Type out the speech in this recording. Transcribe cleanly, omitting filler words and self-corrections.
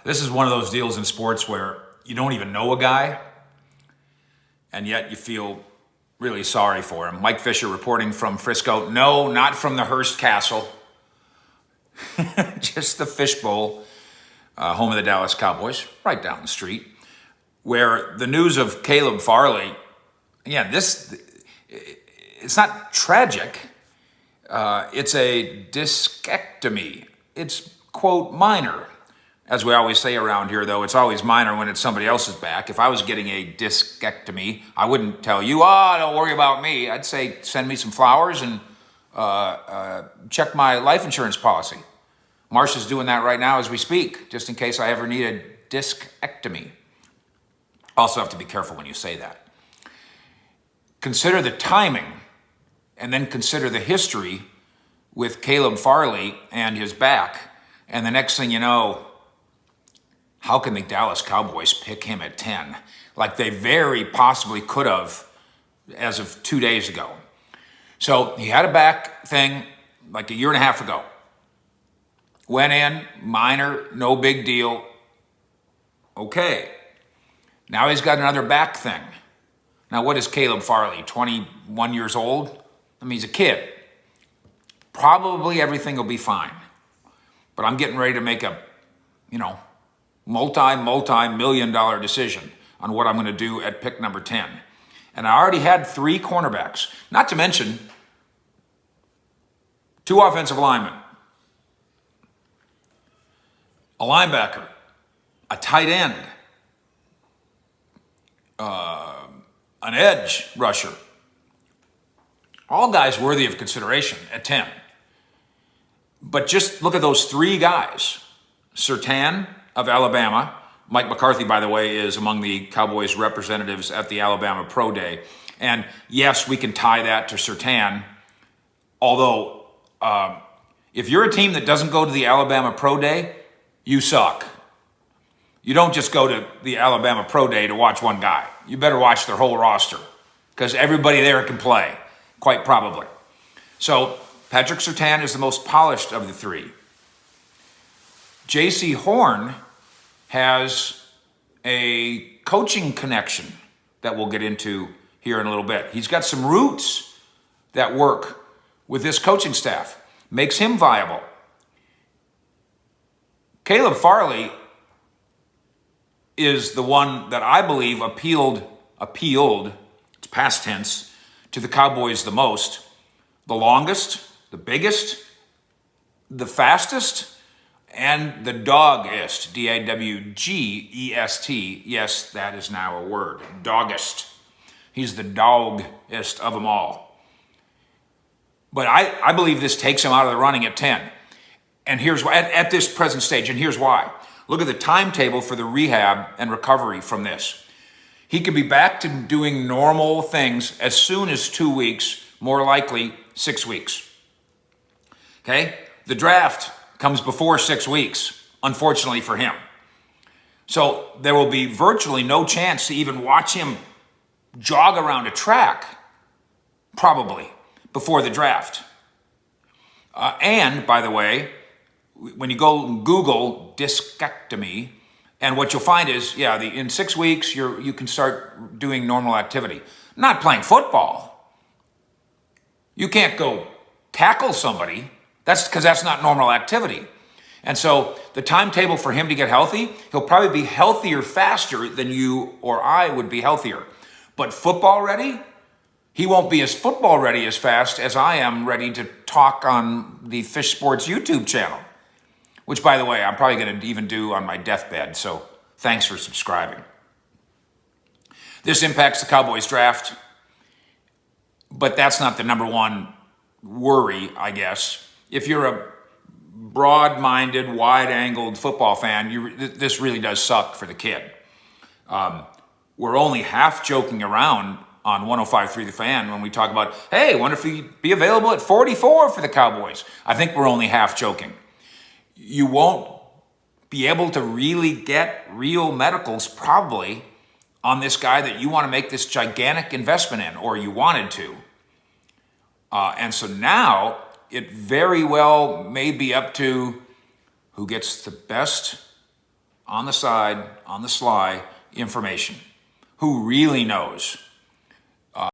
This is one of those deals in sports where you don't even know a guy, and yet you feel really sorry for him. Mike Fisher reporting from Frisco. No, not from the Hearst Castle. Just the Fishbowl, home of the Dallas Cowboys, right down the street, where the news of Caleb Farley, it's not tragic. It's a discectomy. It's, quote, minor. As we always say around here, though, it's always minor when it's somebody else's back. If I was getting a discectomy, I wouldn't tell you, don't worry about me. I'd say, send me some flowers and check my life insurance policy. Marsha's doing that right now as we speak, just in case I ever need a discectomy. Also have to be careful when you say that. Consider the timing, and then consider the history with Caleb Farley and his back. And the next thing you know, how can the Dallas Cowboys pick him at 10? Like they very possibly could have as of 2 days ago. So he had a back thing like a year and a half ago. Went in, minor, no big deal. Okay. Now he's got another back thing. Now what is Caleb Farley, 21 years old? I mean, he's a kid. Probably everything will be fine. But I'm getting ready to make a, multi-million-dollar decision on what I'm going to do at pick number 10. And I already had 3 cornerbacks, not to mention 2 offensive linemen, a linebacker, a tight end, an edge rusher. All guys worthy of consideration at 10. But just look at those 3 guys. Surtain of Alabama. Mike McCarthy, by the way, is among the Cowboys representatives at the Alabama Pro Day. And yes, we can tie that to Surtain. Although, if you're a team that doesn't go to the Alabama Pro Day, you suck. You don't just go to the Alabama Pro Day to watch one guy. You better watch their whole roster because everybody there can play, quite probably. So Patrick Surtain is the most polished of the 3. J.C. Horn has a coaching connection that we'll get into here in a little bit. He's got some roots that work with this coaching staff, makes him viable. Caleb Farley is the one that I believe appealed, it's past tense, to the Cowboys the most, the longest, the biggest, the fastest, and the doggest, D-A-W-G-E-S-T. Yes, that is now a word, doggest. He's the doggest of them all. But I believe this takes him out of the running at 10. And here's why, at this present stage, and here's why. Look at the timetable for the rehab and recovery from this. He could be back to doing normal things as soon as 2 weeks, more likely 6 weeks. Okay? The draft comes before 6 weeks, unfortunately for him. So there will be virtually no chance to even watch him jog around a track, probably, before the draft. And, by the way, when you go Google discectomy, and what you'll find is, in 6 weeks, you can start doing normal activity. Not playing football. You can't go tackle somebody. That's because that's not normal activity. And so the timetable for him to get healthy, he'll probably be healthier faster than you or I would be healthier. But football ready, he won't be as football ready as fast as I am ready to talk on the Fish Sports YouTube channel, which, by the way, I'm probably going to even do on my deathbed. So thanks for subscribing. This impacts the Cowboys draft, but that's not the number one worry, I guess. If you're a broad-minded, wide-angled football fan, this really does suck for the kid. We're only half joking around on 105.3 The Fan when we talk about, hey, wonder if he'd be available at 44 for the Cowboys. I think we're only half joking. You won't be able to really get real medicals probably on this guy that you want to make this gigantic investment in, or you wanted to. And so now it very well may be up to who gets the best on the side, on the sly information. Who really knows